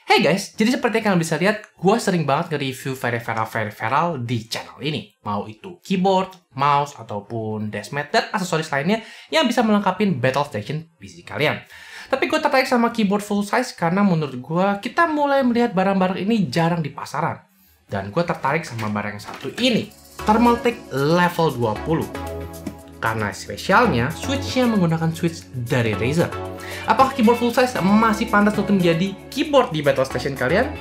Hey guys, jadi seperti yang kalian bisa lihat, gue sering banget nge-review peripheral di channel ini. Mau itu keyboard, mouse, ataupun deskmat, dan aksesoris lainnya yang bisa melengkapi battle station PC kalian. Tapi gue tertarik sama keyboard full size karena menurut gue, kita mulai melihat barang-barang ini jarang di pasaran. Dan gue tertarik sama barang yang satu ini, Thermaltake Level 20. Karena spesialnya, switch-nya menggunakan switch dari Razer. Apakah keyboard full size masih pantas untuk menjadi keyboard di battle station kalian?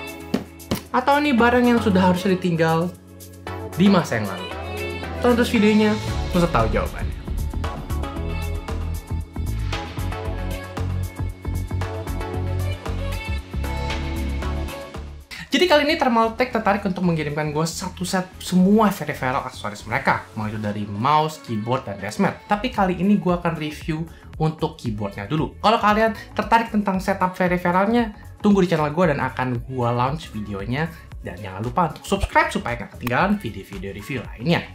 Atau ini barang yang sudah harusnya ditinggal di masa yang lalu? Tonton terus videonya untuk tahu jawabannya. Jadi kali ini Thermaltake tertarik untuk mengirimkan gue satu set semua peripheral aksesoris mereka, mau itu dari mouse, keyboard, dan deskmat. Tapi kali ini gue akan review untuk keyboardnya dulu. Kalau kalian tertarik tentang setup peripheralnya, tunggu di channel gue dan akan gue launch videonya. Dan jangan lupa untuk subscribe supaya nggak ketinggalan video-video review lainnya.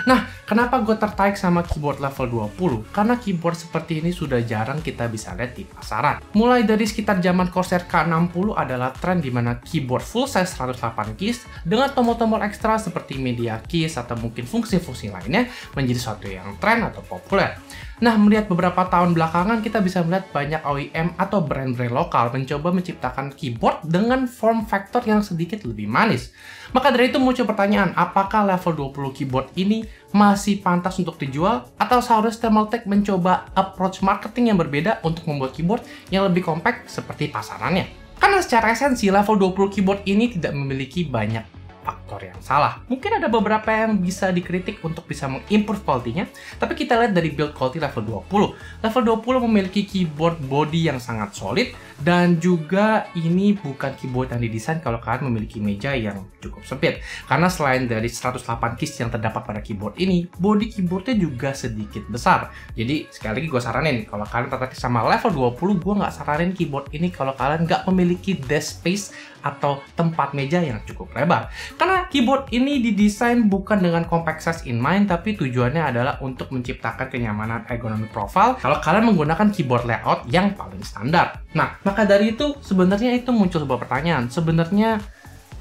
Nah, kenapa gue tertarik sama keyboard level 20? Karena keyboard seperti ini sudah jarang kita bisa lihat di pasaran. Mulai dari sekitar zaman Corsair K60 adalah tren di mana keyboard full size 108 keys dengan tombol-tombol ekstra seperti media keys atau mungkin fungsi-fungsi lainnya menjadi suatu yang tren atau populer. Nah, melihat beberapa tahun belakangan kita bisa melihat banyak OEM atau brand-brand lokal mencoba menciptakan keyboard dengan form factor yang sedikit lebih manis. Maka dari itu muncul pertanyaan, apakah level 20 keyboard ini masih pantas untuk dijual? Atau seharusnya Thermaltake mencoba approach marketing yang berbeda untuk membuat keyboard yang lebih compact seperti pasarannya? Karena secara esensi level 20 keyboard ini tidak memiliki banyak faktor yang salah. Mungkin ada beberapa yang bisa dikritik untuk bisa mengimprove quality-nya, tapi kita lihat dari build quality level 20. Level 20 memiliki keyboard body yang sangat solid, dan juga ini bukan keyboard yang didesain kalau kalian memiliki meja yang cukup sempit. Karena selain dari 108 keys yang terdapat pada keyboard ini, body keyboardnya juga sedikit besar. Jadi sekali lagi gue saranin, kalau kalian tertarik sama level 20, gue nggak saranin keyboard ini kalau kalian nggak memiliki desk space atau tempat meja yang cukup lebar. Karena keyboard ini didesain bukan dengan compact size in mind, tapi tujuannya adalah untuk menciptakan kenyamanan ergonomic profile kalau kalian menggunakan keyboard layout yang paling standar. Nah, maka dari itu sebenarnya itu muncul sebuah pertanyaan. Sebenarnya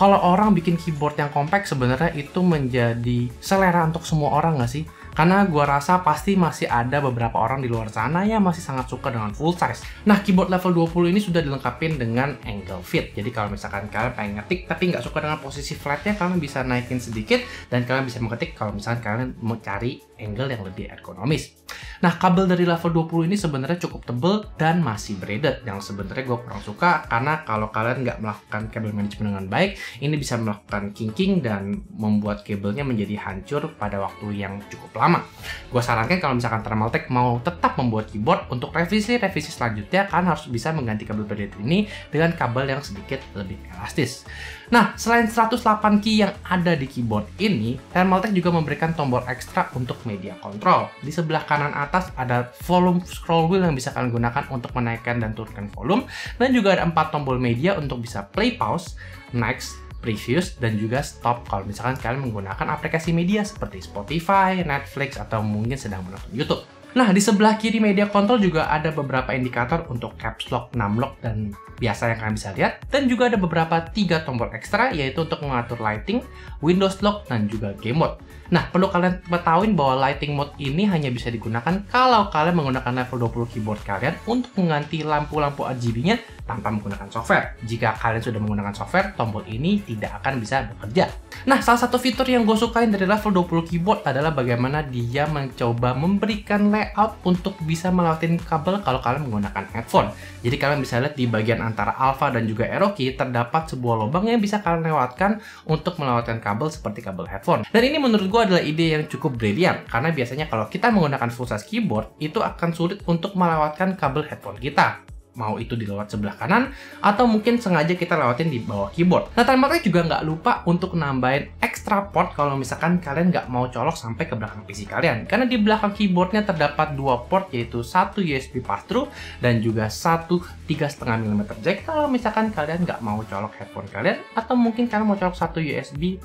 kalau orang bikin keyboard yang compact, sebenarnya itu menjadi selera untuk semua orang nggak sih? Karena gue rasa pasti masih ada beberapa orang di luar sana yang masih sangat suka dengan full size. Nah, keyboard level 20 ini sudah dilengkapi dengan angle fit. Jadi kalau misalkan kalian pengen ngetik tapi nggak suka dengan posisi flatnya, kalian bisa naikin sedikit dan kalian bisa mengetik kalau misalkan kalian mau cari angle yang lebih ergonomis. Nah, kabel dari level 20 ini sebenarnya cukup tebal dan masih braided, yang sebenarnya gue kurang suka karena kalau kalian nggak melakukan kabel management dengan baik, ini bisa melakukan kinking dan membuat kabelnya menjadi hancur pada waktu yang cukup lama. Gue sarankan kalau misalkan Thermaltake mau tetap membuat keyboard, untuk revisi-revisi selanjutnya kalian harus bisa mengganti kabel braided ini dengan kabel yang sedikit lebih elastis. Nah, selain 108 key yang ada di keyboard ini, Thermaltake juga memberikan tombol ekstra untuk media control. Di sebelah kanan atas ada volume scroll wheel yang bisa kalian gunakan untuk menaikkan dan turunkan volume, dan juga ada 4 tombol media untuk bisa play, pause, next, previous, dan juga stop kalau misalkan kalian menggunakan aplikasi media seperti Spotify, Netflix, atau mungkin sedang menonton YouTube. Nah, di sebelah kiri media control juga ada beberapa indikator untuk caps lock, numlock, dan biasa yang kalian bisa lihat. Dan juga ada beberapa 3 tombol ekstra, yaitu untuk mengatur lighting, Windows lock, dan juga game mode. Nah, perlu kalian ketahui bahwa lighting mode ini hanya bisa digunakan kalau kalian menggunakan level 20 keyboard kalian untuk mengganti lampu-lampu RGB-nya tanpa menggunakan software. Jika kalian sudah menggunakan software, tombol ini tidak akan bisa bekerja. Nah, salah satu fitur yang gue sukain dari level 20 keyboard adalah bagaimana dia mencoba memberikan layout untuk bisa melewati kabel kalau kalian menggunakan headphone. Jadi kalian bisa lihat di bagian antara alpha dan juga arrow key terdapat sebuah lubang yang bisa kalian lewatkan untuk melewatkan kabel seperti kabel headphone. Dan ini menurut gue adalah ide yang cukup brilian, karena biasanya kalau kita menggunakan full size keyboard itu akan sulit untuk melewatkan kabel headphone kita. Mau itu di lewat sebelah kanan, atau mungkin sengaja kita lewatin di bawah keyboard. Nah, Thermaltake juga nggak lupa untuk nambahin extra port kalau misalkan kalian nggak mau colok sampai ke belakang PC kalian. Karena di belakang keyboardnya terdapat 2 port, yaitu satu USB pass-through dan juga satu 3,5 mm jack kalau misalkan kalian nggak mau colok headphone kalian, atau mungkin kalian mau colok satu USB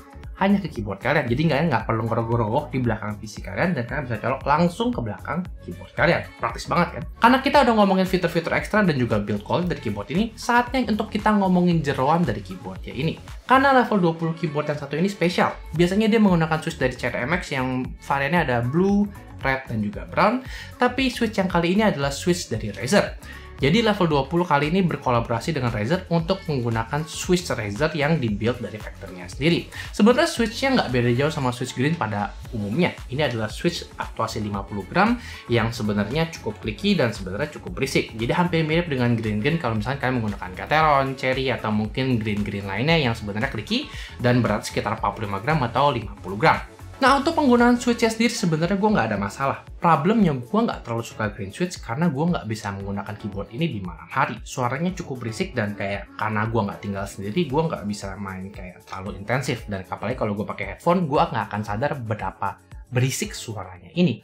hanya ke keyboard kalian. Jadi kalian nggak perlu ngerogoh-rogoh di belakang PC kalian dan kalian bisa colok langsung ke belakang keyboard kalian. Praktis banget kan? Karena kita udah ngomongin fitur-fitur ekstra dan juga build quality dari keyboard ini, saatnya untuk kita ngomongin jeroan dari keyboardnya ini. Karena level 20 keyboard yang satu ini spesial. Biasanya dia menggunakan switch dari CRMX yang variannya ada blue, red, dan juga brown. Tapi switch yang kali ini adalah switch dari Razer. Jadi level 20 kali ini berkolaborasi dengan Razer untuk menggunakan switch Razer yang dibuild dari factory-nya sendiri. Sebenarnya switch-nya nggak beda jauh sama switch green pada umumnya. Ini adalah switch aktuasi 50 gram yang sebenarnya cukup clicky dan sebenarnya cukup berisik. Jadi hampir mirip dengan green-green kalau misalnya kalian menggunakan Gateron, Cherry, atau mungkin green-green lainnya yang sebenarnya clicky dan berat sekitar 45 gram atau 50 gram. Nah, untuk penggunaan switch-nya sendiri sebenarnya gue nggak ada masalah. Problemnya gue nggak terlalu suka green switch karena gue nggak bisa menggunakan keyboard ini di malam hari. Suaranya cukup berisik dan kayak karena gue nggak tinggal sendiri, gue nggak bisa main kayak terlalu intensif. Dan apalagi kalau gue pakai headphone, gue nggak akan sadar betapa berisik suaranya ini.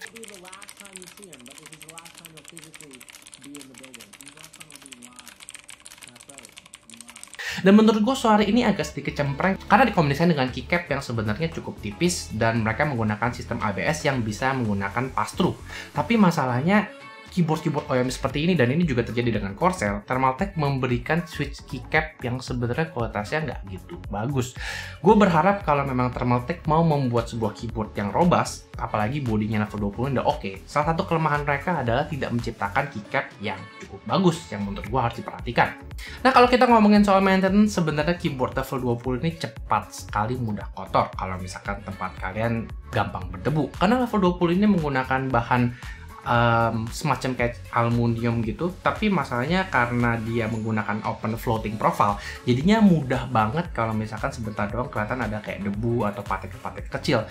Dan menurut gue suara ini agak sedikit cempreng karena dikombinasikan dengan keycap yang sebenarnya cukup tipis dan mereka menggunakan sistem ABS yang bisa menggunakan pass-through. Tapi masalahnya keyboard OEM seperti ini, dan ini juga terjadi dengan Corsair, Thermaltake memberikan switch keycap yang sebenarnya kualitasnya nggak gitu bagus. Gue berharap kalau memang Thermaltake mau membuat sebuah keyboard yang robust, apalagi bodinya level 20 udah oke. Salah satu kelemahan mereka adalah tidak menciptakan keycap yang cukup bagus, yang menurut gue harus diperhatikan. Nah, kalau kita ngomongin soal maintenance, sebenarnya keyboard level 20 ini cepat sekali mudah kotor kalau misalkan tempat kalian gampang berdebu. Karena level 20 ini menggunakan bahan semacam kayak aluminium gitu, tapi masalahnya karena dia menggunakan open floating profile, jadinya mudah banget kalau misalkan sebentar doang kelihatan ada kayak debu atau partikel-partikel kecil.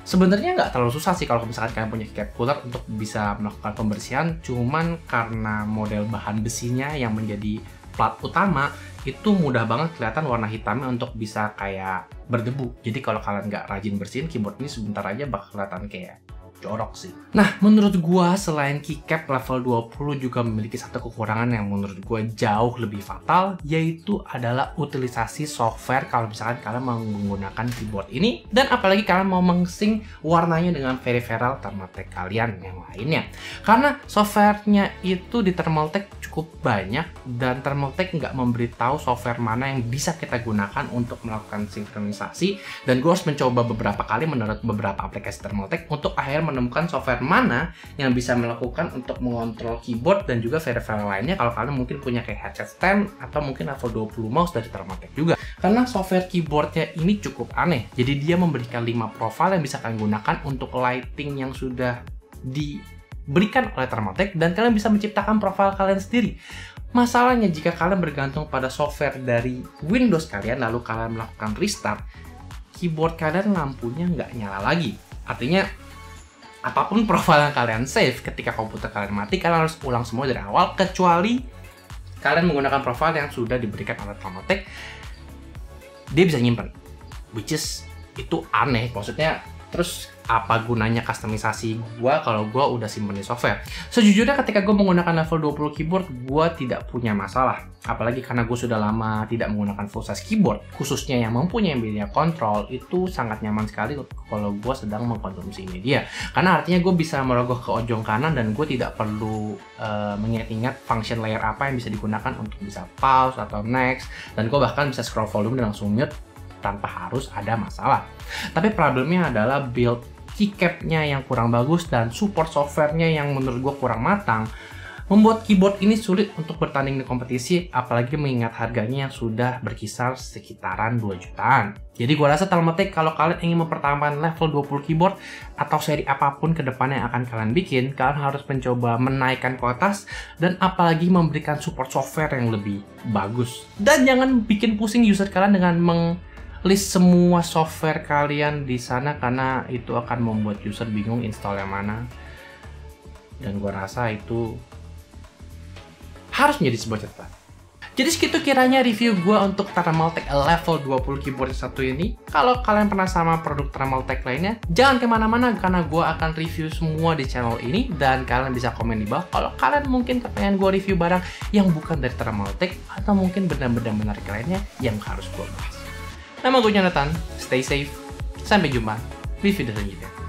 Sebenarnya nggak terlalu susah sih kalau misalkan kalian punya keycap cooler untuk bisa melakukan pembersihan, cuman karena model bahan besinya yang menjadi plat utama itu mudah banget kelihatan warna hitamnya untuk bisa kayak berdebu. Jadi kalau kalian nggak rajin bersihin keyboard ini, sebentar aja bakal kelihatan kayak jorok sih. Nah, menurut gua selain keycap level 20 juga memiliki satu kekurangan yang menurut gua jauh lebih fatal, yaitu adalah utilisasi software kalau misalkan kalian mau menggunakan keyboard ini, dan apalagi kalian mau meng-sync warnanya dengan peripheral Thermaltake kalian yang lainnya. Karena softwarenya itu di Thermaltake cukup banyak dan Thermaltake nggak memberitahu software mana yang bisa kita gunakan untuk melakukan sinkronisasi, dan gue harus mencoba beberapa kali menurut beberapa aplikasi Thermaltake untuk akhirnya menemukan software mana yang bisa melakukan untuk mengontrol keyboard dan juga peripheral lainnya kalau kalian mungkin punya kayak headset stand atau mungkin level 20 mouse dari Thermaltake juga. Karena software keyboardnya ini cukup aneh, jadi dia memberikan 5 profile yang bisa kalian gunakan untuk lighting yang sudah diberikan oleh Thermaltake, dan kalian bisa menciptakan profile kalian sendiri. Masalahnya jika kalian bergantung pada software dari Windows kalian lalu kalian melakukan restart, keyboard kalian lampunya nggak nyala lagi. Artinya apapun profile yang kalian save, ketika komputer kalian mati, kalian harus ulang semua dari awal, kecuali kalian menggunakan profile yang sudah diberikan oleh Thermaltake. Dia bisa nyimpen, which is itu aneh. Maksudnya, terus apa gunanya customisasi gua kalau gua udah simpen di software? Sejujurnya ketika gua menggunakan level 20 keyboard, gua tidak punya masalah. Apalagi karena gua sudah lama tidak menggunakan full size keyboard, khususnya yang mempunyai media control, itu sangat nyaman sekali kalau gua sedang mengkonsumsi media. Karena artinya gua bisa merogoh ke ujung kanan dan gua tidak perlu mengingat-ingat function layer apa yang bisa digunakan untuk bisa pause atau next, dan gua bahkan bisa scroll volume dan langsung mute tanpa harus ada masalah. Tapi problemnya adalah build keycapnya yang kurang bagus dan support softwarenya yang menurut gue kurang matang, membuat keyboard ini sulit untuk bertanding di kompetisi, apalagi mengingat harganya yang sudah berkisar sekitaran 2 jutaan. Jadi gue rasa Thermaltake kalau kalian ingin mempertahankan level 20 keyboard atau seri apapun ke depannya yang akan kalian bikin, kalian harus mencoba menaikkan kualitas dan apalagi memberikan support software yang lebih bagus. Dan jangan bikin pusing user kalian dengan list semua software kalian di sana, karena itu akan membuat user bingung install yang mana, dan gua rasa itu harus menjadi sebuah catatan. Jadi segitu kiranya review gua untuk Thermaltake level 20 keyboard satu ini. Kalau kalian pernah sama produk Thermaltake lainnya, jangan kemana-mana karena gua akan review semua di channel ini, dan kalian bisa komen di bawah kalau kalian mungkin kepengen gua review barang yang bukan dari Thermaltake atau mungkin benda-benda menarik lainnya yang harus gua bahas. Nama gue Jonathan, stay safe, Sampai jumpa di video selanjutnya.